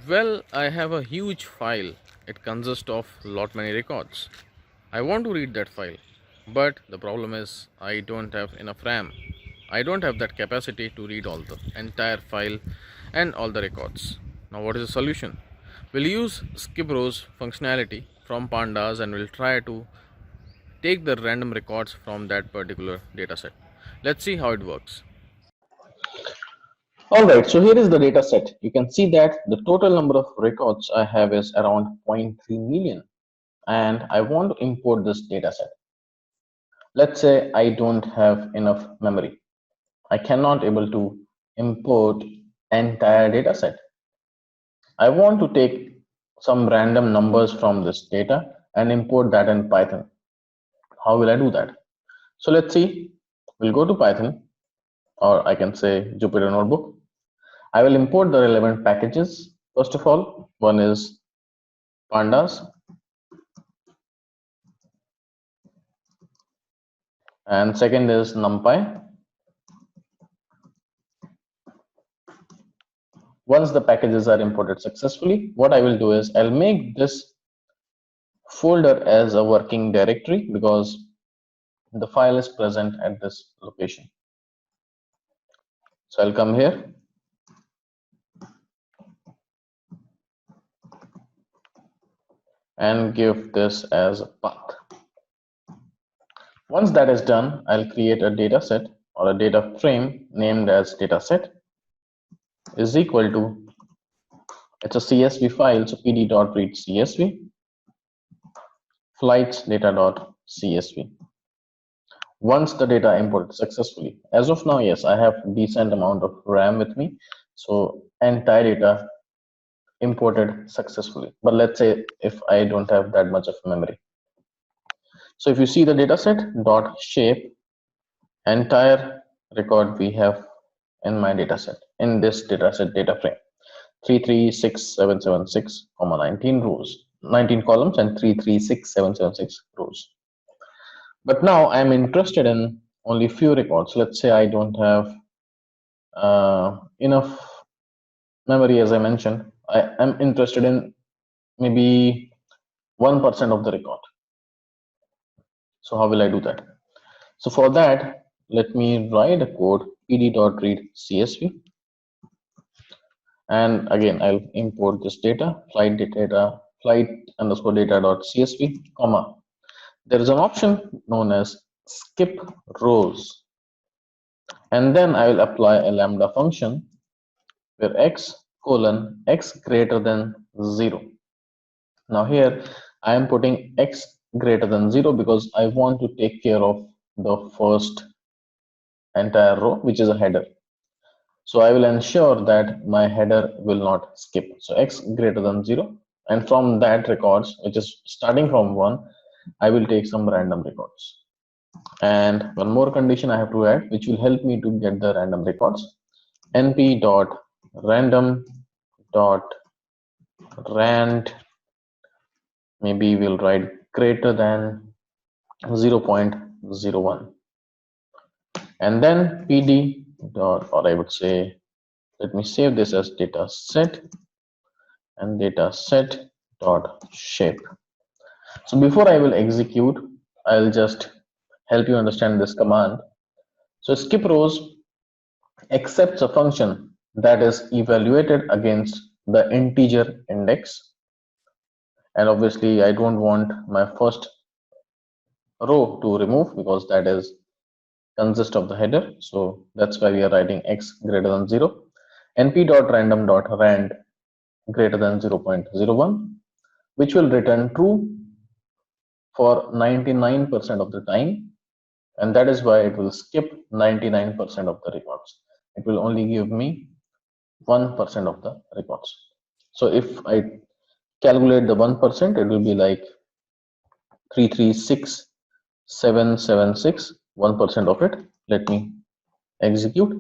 Well, I have a huge file. It consists of lot many records. I want to read that file, but the problem is I don't have enough RAM. I don't have that capacity to read all the entire file and all the records. Now what is the solution? We'll use skiprows functionality from Pandas and we'll try to take the random records from that particular dataset. Let's see how it works. Alright, so here is the data set. You can see that the total number of records I have is around 0.3 million, and I want to import this data set. Let's say I don't have enough memory. I cannot able to import entire data set. I want to take some random numbers from this data and import that in Python. How will I do that? So let's see. We'll go to Python, or I can say Jupyter Notebook. I will import the relevant packages. First of all, one is Pandas, and second is NumPy. Once the packages are imported successfully, what I will do is I'll make this folder as a working directory because the file is present at this location. So I'll come here and give this as a path. Once that is done, I'll create a data set or a data frame named as dataset is equal to, it's a CSV file, so pd.read CSV flights data.csv. Once the data imported successfully, as of now, yes, I have decent amount of RAM with me, so entire data imported successfully. But let's say if I don't have that much of memory. So if you see the dataset dot shape, entire record we have in my dataset, in this dataset data frame, 336776, 19 rows, 19 columns and 336776 rows. But now I'm interested in only few records. Let's say I don't have enough memory, as I mentioned. I am interested in maybe 1% of the record. So how will I do that? So for that, let me write a code pd.read csv, and again I'll import this data flight underscore data.csv, comma. There is an option known as skip rows, and then I will apply a lambda function where x colon x greater than 0. Now here I am putting x greater than 0 because I want to take care of the first entire row, which is a header. So I will ensure that my header will not skip. So x greater than 0, and from that records, which is starting from 1, I will take some random records. And one more condition I have to add, which will help me to get the random records. np.random.rand, maybe we'll write greater than 0.01, and then pd dot, or I would say, let me save this as data set and data set dot shape. So before I will execute, I'll just help you understand this command. So skip rows accepts a function that is evaluated against the integer index, and obviously I don't want my first row to remove because that is consist of the header, so that's why we are writing x greater than 0. np.random.rand greater than 0.01, which will return true for 99% of the time, and that is why it will skip 99% of the records. It will only give me 1% of the records. So if I calculate the 1%, it will be like 336776, 1% of it. Let me execute.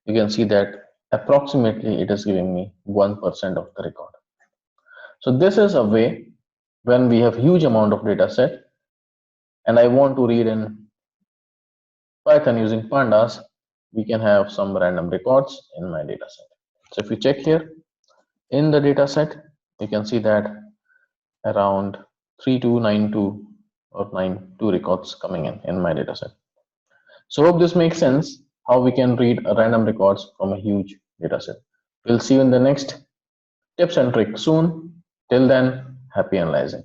You can see that approximately it is giving me 1% of the record. So this is a way when we have huge amount of data set and I want to read in Python using pandas, we can have some random records in my data set. So if you check here, In the data set, you can see that around 3292 or 92 records coming in my data set. So hope this makes sense how we can read random records from a huge data set. We'll see you in the next tips and tricks soon. Till then, happy analyzing.